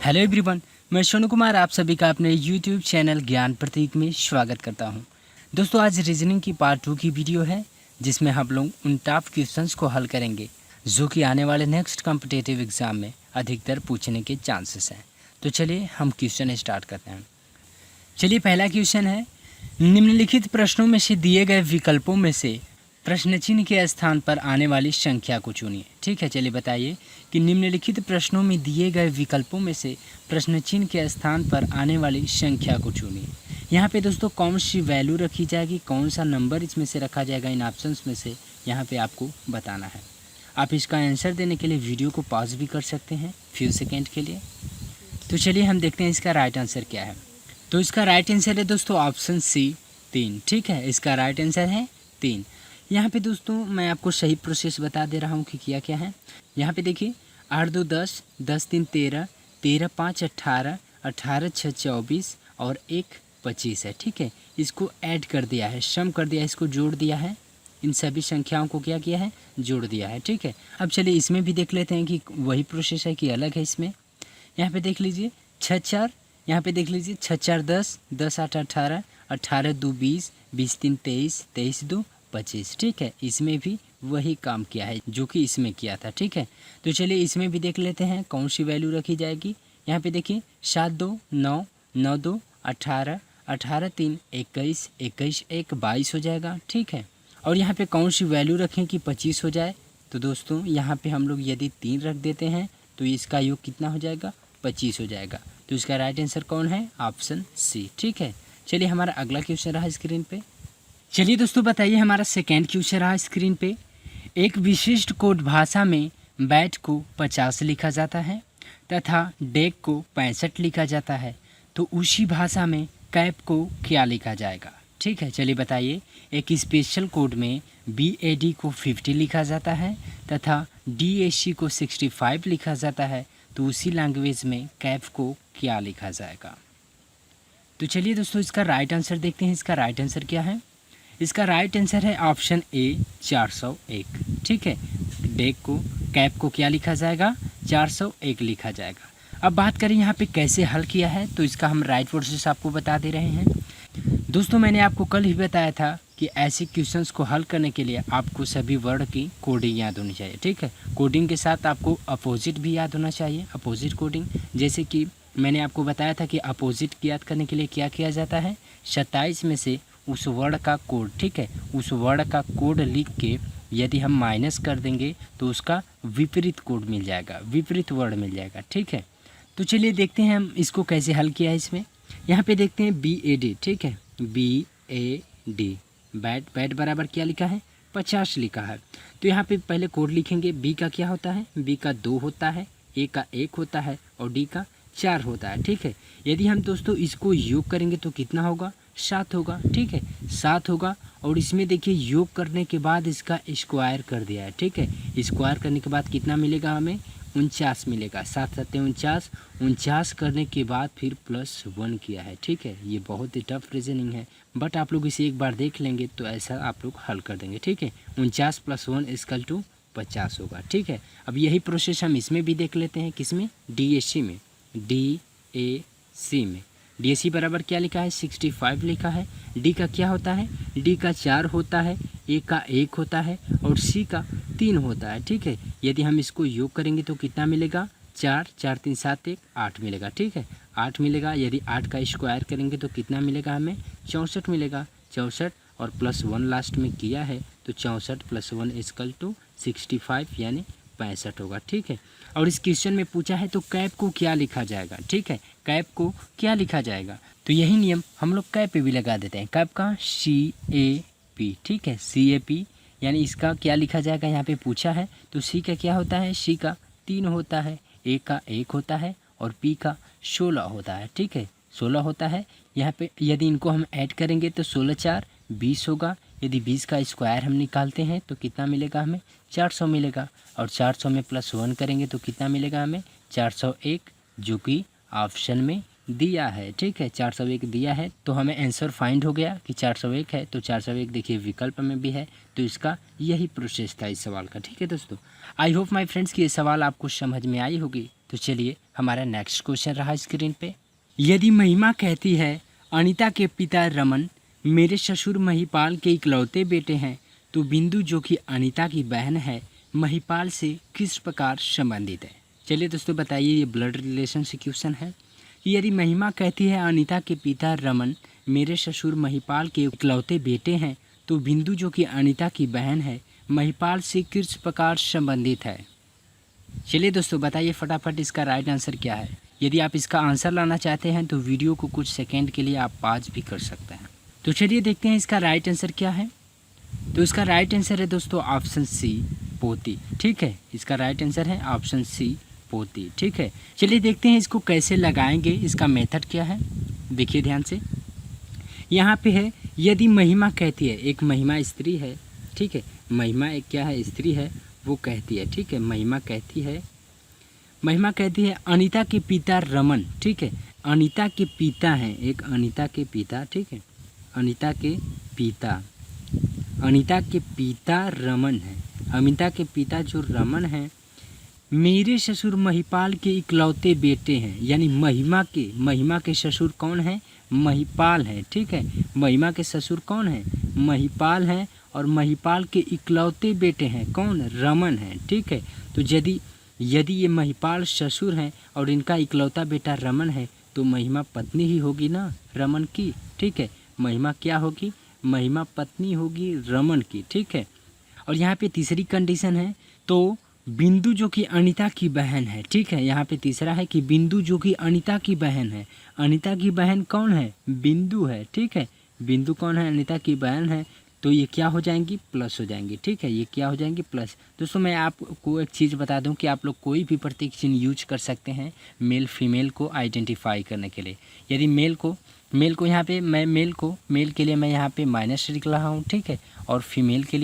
Hello everyone, मैं सोनू कुमार आप सभी का अपने यूट्यूब चैनल ज्ञान प्रतीक में स्वागत करता हूं। दोस्तों, आज रीजनिंग की पार्ट 2 की वीडियो है जिसमें हम लोग उन टॉप क्वेश्चंस को हल करेंगे जो कि आने वाले नेक्स्ट कॉम्पिटिटिव एग्जाम में अधिकतर पूछने के चांसेस हैं। तो चलिए हम क्वेश्चन स्टार्ट करते हैं। चलिए, पहला क्वेश्चन है, निम्नलिखित प्रश्नों में से दिए गए विकल्पों में से प्रश्न चिन्ह के स्थान पर आने वाली संख्या को चुनिए। ठीक है, चलिए बताइए कि निम्नलिखित प्रश्नों में दिए गए विकल्पों में से प्रश्न चिन्ह के स्थान पर आने वाली संख्या को चुनिए। यहाँ पे दोस्तों कौन सी वैल्यू रखी जाएगी, कौन सा नंबर इसमें से रखा जाएगा, इन ऑप्शंस में से यहाँ पे आपको बताना है। आप इसका आंसर देने के लिए वीडियो को पॉज भी कर सकते हैं फ्यू सेकेंड के लिए। तो चलिए हम देखते हैं इसका राइट आंसर क्या है। तो इसका राइट आंसर है दोस्तों ऑप्शन सी 3। ठीक है, इसका राइट आंसर है 3। यहाँ पे दोस्तों मैं आपको सही प्रोसेस बता दे रहा हूँ कि क्या क्या है। यहाँ पे देखिए 8 2 10, 10 3 13, 13 5 18, 18 6 24 और 1 25 है। ठीक है, इसको ऐड कर दिया है, सम कर दिया है, इसको जोड़ दिया है, इन सभी संख्याओं को क्या किया है, जोड़ दिया है। ठीक है, अब चलिए इसमें भी देख लेते हैं कि वही प्रोसेस है कि अलग है इसमें। यहाँ पे देख लीजिए 6 4, यहाँ पे देख लीजिए 6 4 10, 10 8 18, 18 2 20, 20 3 23, 23 2 25। ठीक है, इसमें भी वही काम किया है जो कि इसमें किया था। ठीक है, तो चलिए इसमें भी देख लेते हैं कौन सी वैल्यू रखी जाएगी। यहाँ पे देखिए 7 2 9, 9 2 18, 18 3 21, 21 1 22 हो जाएगा। ठीक है, और यहाँ पे कौन सी वैल्यू रखें कि 25 हो जाए। तो दोस्तों यहाँ पे हम लोग यदि 3 रख देते हैं तो इसका योग कितना हो जाएगा, 25 हो जाएगा। तो इसका राइट आंसर कौन है, ऑप्शन सी। ठीक है, चलिए हमारा अगला क्वेश्चन रहा स्क्रीन पे। चलिए दोस्तों बताइए, हमारा सेकेंड क्वेश्चन रहा स्क्रीन पे। एक विशिष्ट कोड भाषा में बैट को 50 लिखा जाता है तथा डेक को 65 लिखा जाता है, तो उसी भाषा में कैप को क्या लिखा जाएगा। ठीक है, चलिए बताइए, एक स्पेशल कोड में BAD को 50 लिखा जाता है तथा DAC को 65 लिखा जाता है, तो उसी लैंग्वेज में कैप को क्या लिखा जाएगा। तो चलिए दोस्तों इसका राइट आंसर देखते हैं। इसका राइट आंसर क्या है, इसका राइट आंसर है ऑप्शन ए 401। ठीक है, डेक को कैप को क्या लिखा जाएगा, 401 लिखा जाएगा। अब बात करें यहाँ पे कैसे हल किया है, तो इसका हम राइट प्रोसेस आपको बता दे रहे हैं। दोस्तों मैंने आपको कल ही बताया था कि ऐसे क्वेश्चंस को हल करने के लिए आपको सभी वर्ड की कोडिंग याद होनी चाहिए। ठीक है, कोडिंग के साथ आपको अपोजिट भी याद होना चाहिए, अपोजिट कोडिंग। जैसे कि मैंने आपको बताया था कि अपोजिट याद करने के लिए क्या किया जाता है, 27 में से उस वर्ड का कोड, ठीक है, उस वर्ड का कोड लिख के यदि हम माइनस कर देंगे तो उसका विपरीत कोड मिल जाएगा, विपरीत वर्ड मिल जाएगा। ठीक है, तो चलिए देखते हैं हम इसको कैसे हल किया है इसमें। यहाँ पे देखते हैं BAD। ठीक है, BAD बैट बराबर क्या लिखा है, 50 लिखा है। तो यहाँ पे पहले कोड लिखेंगे। B का क्या होता है, B का 2 होता है, A का 1 होता है और D का 4 होता है। ठीक है, यदि हम दोस्तों इसको योग करेंगे तो कितना होगा, 7 होगा। ठीक है, 7 होगा और इसमें देखिए योग करने के बाद इसका स्क्वायर कर दिया है। ठीक है, स्क्वायर करने के बाद कितना मिलेगा, हमें 49 मिलेगा। 7 7 49, 49 करने के बाद फिर +1 किया है। ठीक है, ये बहुत ही टफ रीजनिंग है, बट आप लोग इसे एक बार देख लेंगे तो ऐसा आप लोग हल कर देंगे। ठीक है, 49 + 1 = 50 होगा। ठीक है, अब यही प्रोसेस हम इसमें भी देख लेते हैं, किसमें, DAC में। DAC में DAC बराबर क्या लिखा है, 65 लिखा है। D का क्या होता है, D का 4 होता है, A का 1 होता है और C का 3 होता है। ठीक है, यदि हम इसको योग करेंगे तो कितना मिलेगा, 4 4 3 7 1 8 मिलेगा। ठीक है, 8 मिलेगा। यदि 8 का स्क्वायर करेंगे तो कितना मिलेगा, हमें 64 मिलेगा। 64 और +1 लास्ट में किया है तो 64 + 1 = 65 यानी 65 होगा। ठीक है, और इस क्वेश्चन में पूछा है तो कैप को क्या लिखा जाएगा। ठीक है, कैप को क्या लिखा जाएगा, तो यही नियम हम लोग कैप पे भी लगा देते हैं। कैप का CAP। ठीक है, CAP यानी इसका क्या लिखा जाएगा, यहाँ पे पूछा है तो C का क्या होता है, C का 3 होता है, A का 1 होता है और P का 16 होता है। ठीक है, 16 होता है। यहाँ पे यदि इनको हम ऐड करेंगे तो 16 4 20 होगा। यदि 20 का स्क्वायर हम निकालते हैं तो कितना मिलेगा, हमें 400 मिलेगा और 400 में +1 करेंगे तो कितना मिलेगा, हमें 401, जो कि ऑप्शन में दिया है। ठीक है, 401 दिया है तो हमें आंसर फाइंड हो गया कि 401 है। तो 401 देखिए विकल्प में भी है, तो इसका यही प्रोसेस था इस सवाल का। ठीक है दोस्तों, आई होप माय फ्रेंड्स कि ये सवाल आपको समझ में आई होगी। तो चलिए हमारा नेक्स्ट क्वेश्चन रहा स्क्रीन पे। यदि महिमा कहती है अनीता के पिता रमन मेरे ससुर महिपाल के इकलौते बेटे हैं, तो बिंदु जो कि अनीता की बहन है महिपाल से किस प्रकार संबंधित है। चलिए दोस्तों बताइए, ये ब्लड रिलेशन से क्वेश्चन है। यदि महिमा कहती है अनीता के पिता रमन मेरे ससुर महिपाल के इकलौते बेटे हैं, तो बिंदु जो कि अनीता की बहन है महिपाल से किस प्रकार संबंधित है। चलिए दोस्तों बताइए फटाफट इसका राइट आंसर क्या है। यदि आप इसका आंसर लाना चाहते हैं तो वीडियो को कुछ सेकेंड के लिए आप पॉज भी कर सकते हैं। तो चलिए देखते हैं इसका राइट आंसर क्या है। तो इसका राइट आंसर है दोस्तों ऑप्शन सी पोती। ठीक है, इसका राइट आंसर है ऑप्शन सी पोती। ठीक है, चलिए देखते हैं इसको कैसे लगाएंगे, इसका मेथड क्या है। देखिए ध्यान से, यहाँ पे है यदि महिमा कहती है, एक महिमा स्त्री है। ठीक है, महिमा एक क्या है, स्त्री है, वो कहती है। ठीक है, महिमा कहती है अनीता के पिता रमन। ठीक है, अनीता के पिता हैं, एक अनीता के पिता। ठीक है, अनीता के पिता रमन है। अनीता के पिता जो रमन हैं मेरे ससुर महिपाल के इकलौते बेटे हैं। यानी महिमा के ससुर कौन है, महिपाल है। ठीक है, महिमा के ससुर कौन है, महिपाल हैं, और महिपाल के इकलौते बेटे हैं कौन, रमन है। ठीक है, तो यदि ये महिपाल ससुर हैं और इनका इकलौता बेटा रमन है, तो महिमा पत्नी ही होगी ना रमन की। ठीक है, महिमा क्या होगी, महिमा पत्नी होगी रमन की। ठीक है, और यहाँ पे तीसरी कंडीशन है, तो बिंदु जो कि अनीता की बहन है। ठीक है, यहाँ पे तीसरा है कि बिंदु जो कि अनीता की बहन है। अनीता की बहन कौन है, बिंदु है। ठीक है, बिंदु कौन है, अनीता की बहन है, तो ये क्या हो जाएंगी, प्लस हो जाएंगी। ठीक है, ये क्या हो जाएंगी, प्लस। दोस्तों मैं आपको एक चीज़ बता दूं कि आप लोग कोई भी प्रतीक चिन्ह यूज कर सकते हैं मेल फीमेल को आइडेंटिफाई करने के लिए। यदि मेल को यहाँ पे मैं मेल के लिए मैं यहाँ पे माइनस लिख रहा हूँ। ठीक है, और फीमेल के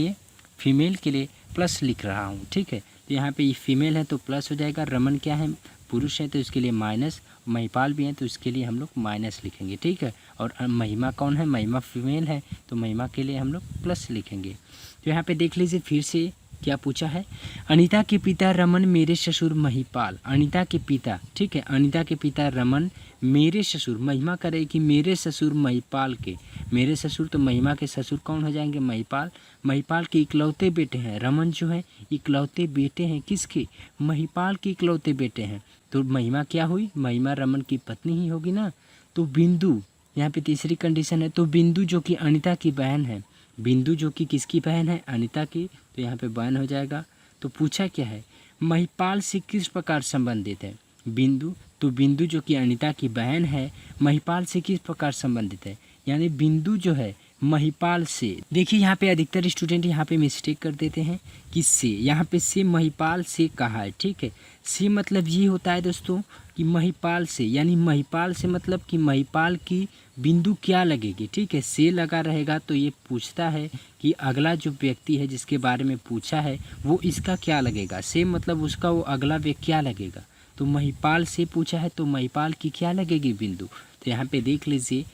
लिए प्लस लिख रहा हूँ। ठीक है, तो यहाँ पे ये फीमेल है तो प्लस हो जाएगा, रमन क्या है, पुरुष है तो इसके लिए माइनस, महिपाल भी है तो इसके लिए हम लोग माइनस लिखेंगे। ठीक है, और महिमा कौन है, महिमा फीमेल है तो महिमा के लिए हम लोग प्लस लिखेंगे। तो यहाँ पे देख लीजिए फिर से क्या पूछा है, अनीता के पिता रमन मेरे ससुर महिपाल। अनीता के पिता, ठीक है, अनीता के पिता रमन मेरे ससुर, महिमा करेगी मेरे ससुर महिपाल के, मेरे ससुर तो महिमा के ससुर कौन हो जाएंगे, महिपाल के इकलौते बेटे हैं। रमन जो है इकलौते बेटे हैं किसके, महिपाल के इकलौते बेटे हैं। तो महिमा क्या हुई, महिमा रमन की पत्नी ही होगी ना। तो बिंदु, यहाँ पे तीसरी कंडीशन है, तो बिंदु जो कि अनीता की बहन है, बिंदु जो कि किसकी बहन है, अनीता की, तो यहाँ पे बहन हो जाएगा। तो पूछा क्या है, महिपाल से किस प्रकार संबंधित है, बिंदु, तो बिंदु जो कि अनीता की बहन है महिपाल से किस प्रकार संबंधित है, यानी बिंदु जो है महिपाल से। देखिए यहाँ पे अधिकतर स्टूडेंट यहाँ पे मिस्टेक कर देते हैं कि से, यहाँ पे से महिपाल से कहा है। ठीक है, से मतलब ये होता है दोस्तों कि महिपाल से, यानी महिपाल से मतलब कि महिपाल की बिंदु क्या लगेगी। ठीक है, से लगा रहेगा तो ये पूछता है कि अगला जो व्यक्ति है जिसके बारे में पूछा है वो इसका क्या लगेगा, से मतलब उसका वो अगला व्यक्ति क्या लगेगा। तो महिपाल से पूछा है तो महिपाल की क्या लगेगी, बिंदु। तो यहाँ पे देख लीजिए,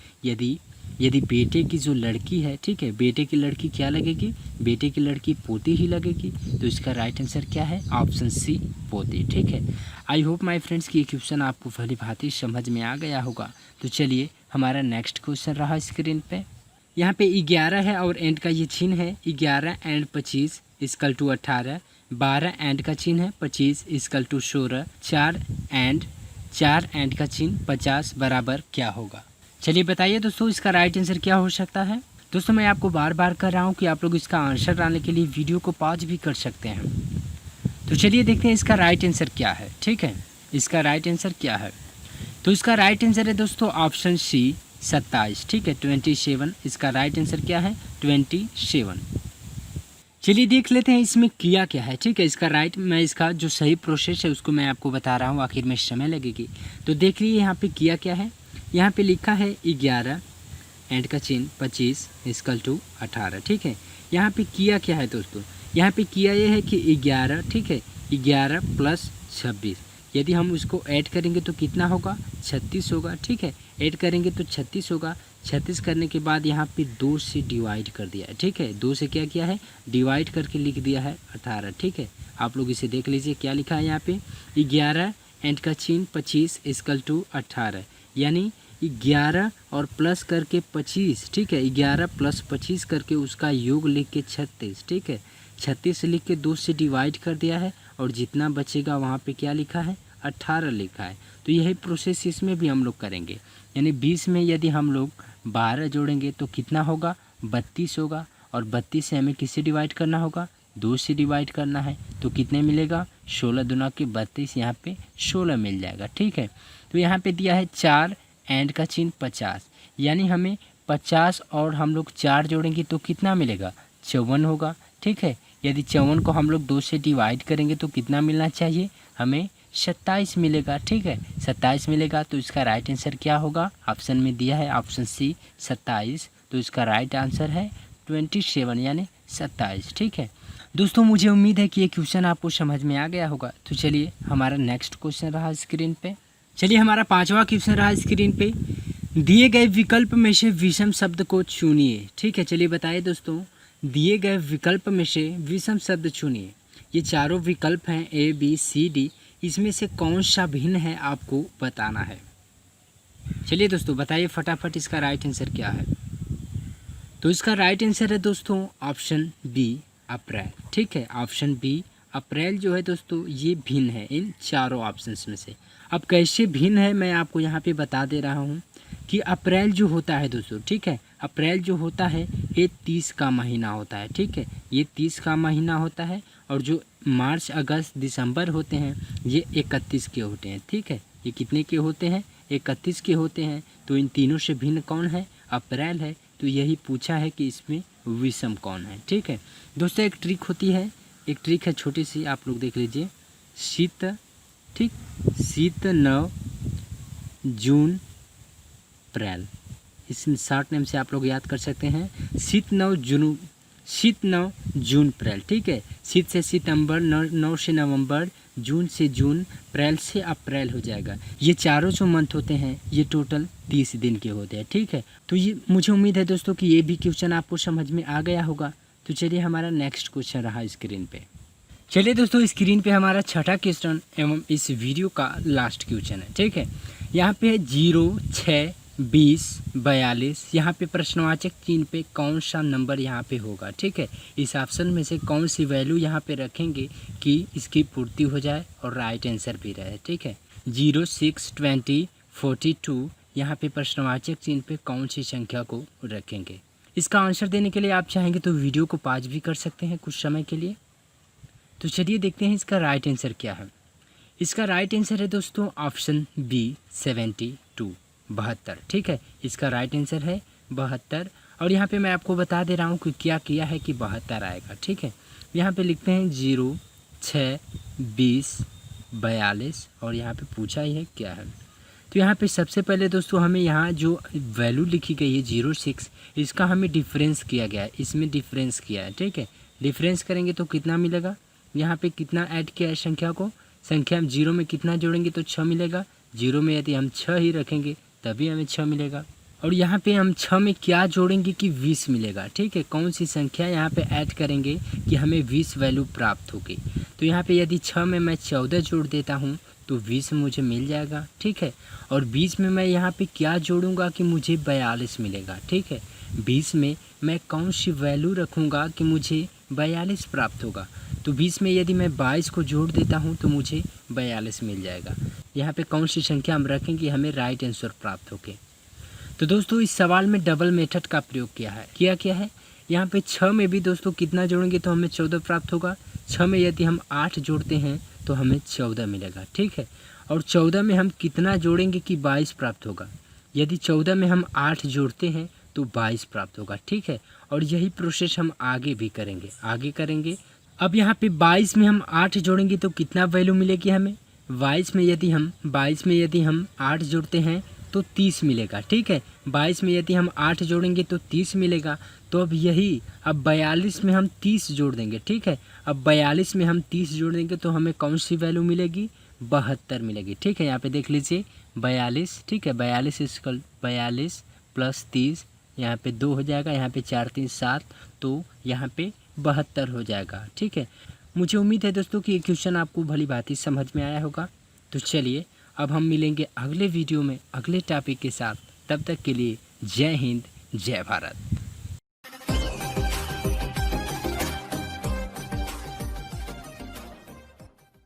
यदि बेटे की जो लड़की है, ठीक है, बेटे की लड़की क्या लगेगी, बेटे की लड़की पोती ही लगेगी। तो इसका राइट आंसर क्या है, ऑप्शन सी पोती। ठीक है, आई होप माय फ्रेंड्स कि ये क्वेश्चन आपको भली भांति समझ में आ गया होगा। तो चलिए हमारा नेक्स्ट क्वेश्चन रहा स्क्रीन पे। यहाँ पे 11 है और एंड का ये चिन्ह है, 11 एंड 25 इक्वल टू 18, 12 एंड का चिन्ह है, 25 इक्वल टू 16, 4 एंड का चिन्ह 50 बराबर क्या होगा। चलिए बताइए दोस्तों इसका राइट आंसर क्या हो सकता है। दोस्तों मैं आपको बार बार कर रहा हूँ कि आप लोग इसका आंसर डालने के लिए वीडियो को पॉज भी कर सकते हैं। तो चलिए देखते हैं इसका राइट आंसर क्या है। ठीक है, इसका राइट आंसर क्या है, तो इसका राइट आंसर है दोस्तों ऑप्शन सी 27। ठीक है, 27, इसका राइट आंसर क्या है, 27। चलिए देख लेते हैं इसमें किया क्या है। ठीक है, इसका राइट, मैं इसका जो सही प्रोसेस है उसको मैं आपको बता रहा हूँ, आखिर में समय लगेगी। तो देख लीजिए यहाँ पे किया क्या है, यहाँ पे लिखा है 11 एंड का चिन्ह 25 इक्वल टू 18। ठीक है, यहाँ पे किया क्या है दोस्तों, यहाँ पे किया ये है कि 11, ठीक है, 11 प्लस 26, यदि हम उसको ऐड करेंगे तो कितना होगा, 36 होगा। ठीक है, ऐड करेंगे तो 36 होगा। 36 करने के बाद यहाँ पे 2 से डिवाइड कर दिया है। ठीक है, 2 से क्या किया है, डिवाइड करके लिख दिया है 18। ठीक है, आप लोग इसे देख लीजिए क्या लिखा है यहाँ पे, 11 एंड का चिन्ह 25 इक्वल टू 18, यानी 11 और प्लस करके 25, ठीक है, 11 प्लस 25 करके उसका योग लिख के 36, ठीक है, 36 लिख के 2 से डिवाइड कर दिया है और जितना बचेगा वहाँ पे क्या लिखा है, 18 लिखा है। तो यही प्रोसेस इसमें भी हम लोग करेंगे, यानी 20 में यदि हम लोग 12 जोड़ेंगे तो कितना होगा, 32 होगा, और 32 से हमें किससे डिवाइड करना होगा, 2 से डिवाइड करना है, तो कितने मिलेगा, 16 दूना के 32, यहाँ पे 16 मिल जाएगा, ठीक है। तो यहाँ पे दिया है 4 एंड का चिन्ह 50, यानी हमें 50 और हम लोग 4 जोड़ेंगे तो कितना मिलेगा, 54 होगा, ठीक है। यदि 54 को हम लोग 2 से डिवाइड करेंगे तो कितना मिलना चाहिए, हमें 27 मिलेगा, ठीक है, 27 मिलेगा। तो इसका राइट आंसर क्या होगा, ऑप्शन में दिया है ऑप्शन सी 27, तो इसका राइट आंसर है 27 यानी 27, ठीक है। दोस्तों मुझे उम्मीद है कि ये क्वेश्चन आपको समझ में आ गया होगा। तो चलिए हमारा नेक्स्ट क्वेश्चन रहा स्क्रीन पे। चलिए हमारा 5वां क्वेश्चन रहा स्क्रीन पे, दिए गए विकल्प में से विषम शब्द को चुनिए, ठीक है। चलिए बताइए दोस्तों, दिए गए विकल्प में से विषम शब्द चुनिए। ये चारों विकल्प हैं A B C D, इसमें से कौन सा भिन्न है आपको बताना है। चलिए दोस्तों बताइए फटाफट इसका राइट आंसर क्या है। तो इसका राइट आंसर है दोस्तों ऑप्शन बी अप्रैल, ठीक है, ऑप्शन बी अप्रैल जो है दोस्तों ये भिन्न है इन चारों ऑप्शंस में से। अब कैसे भिन्न है मैं आपको यहाँ पे बता दे रहा हूँ कि अप्रैल जो होता है दोस्तों, ठीक है, अप्रैल जो होता है ये 30 का महीना होता है, ठीक है, ये 30 का महीना होता है, और जो मार्च अगस्त दिसंबर होते हैं ये 31 के होते हैं, ठीक है, ये कितने के होते हैं, 31 के होते हैं। तो इन तीनों से भिन्न कौन है, अप्रैल है। तो यही पूछा है कि इसमें विषम कौन है, ठीक है। दोस्तों एक ट्रिक होती है, एक ट्रिक है छोटी सी, आप लोग देख लीजिए, शीत, ठीक, शीत 9 जून अप्रैल, इस शॉर्ट नेम से आप लोग याद कर सकते हैं, शीत 9 जून अप्रैल, ठीक है, शीत से सितंबर, 9 से नवंबर, जून से जून, अप्रैल से अप्रैल हो जाएगा। ये चारों जो मंथ होते हैं ये टोटल 30 दिन के होते हैं, ठीक है। तो ये मुझे उम्मीद है दोस्तों कि ये भी क्वेश्चन आपको समझ में आ गया होगा। तो चलिए हमारा नेक्स्ट क्वेश्चन रहा स्क्रीन पे। चलिए दोस्तों स्क्रीन पे हमारा छठा क्वेश्चन एवं इस वीडियो का लास्ट क्वेश्चन है, ठीक है। यहाँ पे 0, 6, 20, 42, यहाँ पे प्रश्नवाचक चिन्ह पे कौन सा नंबर यहाँ पे होगा, ठीक है। इस ऑप्शन में से कौन सी वैल्यू यहाँ पे रखेंगे कि इसकी पूर्ति हो जाए और राइट आंसर भी रहे, ठीक है। 0, 6, 20, 42, यहाँ पे प्रश्नवाचक चिन्ह पे कौन सी संख्या को रखेंगे। इसका आंसर देने के लिए आप चाहेंगे तो वीडियो को पॉज भी कर सकते हैं कुछ समय के लिए। तो चलिए देखते हैं इसका राइट आंसर क्या है। इसका राइट आंसर है दोस्तों ऑप्शन बी 72, 72, ठीक है, इसका राइट आंसर है 72। और यहाँ पे मैं आपको बता दे रहा हूँ कि क्या किया है कि 72 आएगा, ठीक है। यहाँ पे लिखते हैं 0, 6, 20, 42, और यहाँ पे पूछा ही है क्या है। तो यहाँ पे सबसे पहले दोस्तों हमें यहाँ जो वैल्यू लिखी गई है 0, 6, इसका हमें डिफरेंस किया गया है, इसमें डिफरेंस किया है, ठीक है। डिफरेंस करेंगे तो कितना मिलेगा, यहाँ पे कितना ऐड किया है संख्या को, संख्या हम 0 में कितना जोड़ेंगे तो 6 मिलेगा, 0 में यदि हम 6 ही रखेंगे तभी हमें 6 मिलेगा। और यहाँ पे हम 6 में क्या जोड़ेंगे कि 20 मिलेगा, ठीक है। कौन सी संख्या यहाँ पे ऐड करेंगे कि हमें 20 वैल्यू प्राप्त होगी। तो यहाँ पे यदि 6 में मैं 14 जोड़ देता हूँ तो 20 मुझे मिल जाएगा, ठीक है। और 20 में मैं यहाँ पे क्या जोड़ूंगा कि मुझे 42 मिलेगा, ठीक है। 20 में मैं कौन सी वैल्यू रखूँगा कि मुझे 42 प्राप्त होगा। तो 20 में यदि मैं 22 को जोड़ देता हूँ तो मुझे 42 मिल जाएगा। यहाँ पे कौन सी संख्या हम रखेंगे हमें राइट आंसर प्राप्त होके। तो दोस्तों इस सवाल में डबल मेथड का प्रयोग किया है। यहाँ पे 6 में भी दोस्तों कितना जोड़ेंगे तो हमें 14 प्राप्त होगा। 6 में यदि हम 8 जोड़ते हैं तो हमें 14 मिलेगा, ठीक है। और 14 में हम कितना जोड़ेंगे कि 22 प्राप्त होगा। यदि 14 में हम 8 जोड़ते हैं तो 22 प्राप्त होगा, ठीक है। और यही प्रोसेस हम आगे भी करेंगे। अब यहाँ पे 22 में हम 8 जोड़ेंगे तो कितना वैल्यू मिलेगी हमें। 22 में यदि हम 8 जोड़ते हैं तो 30 मिलेगा, ठीक है। 22 में यदि हम 8 जोड़ेंगे तो 30 मिलेगा। तो अब 42 में हम 30 जोड़ देंगे, ठीक है। अब 42 में हम 30 जोड़ देंगे तो हमें कौन सी वैल्यू मिलेगी, 72 मिलेगी, ठीक है। यहाँ पे देख लीजिए 42, ठीक है, 42 प्लस 30, यहाँ पे 2 हो जाएगा, यहाँ पे 4, 3, 7, तो यहाँ पे 72 हो जाएगा, ठीक है। मुझे उम्मीद है दोस्तों कि ये क्वेश्चन आपको भली भांति समझ में आया होगा। तो चलिए अब हम मिलेंगे अगले वीडियो में अगले टॉपिक के साथ। तब तक के लिए जय हिंद, जय भारत।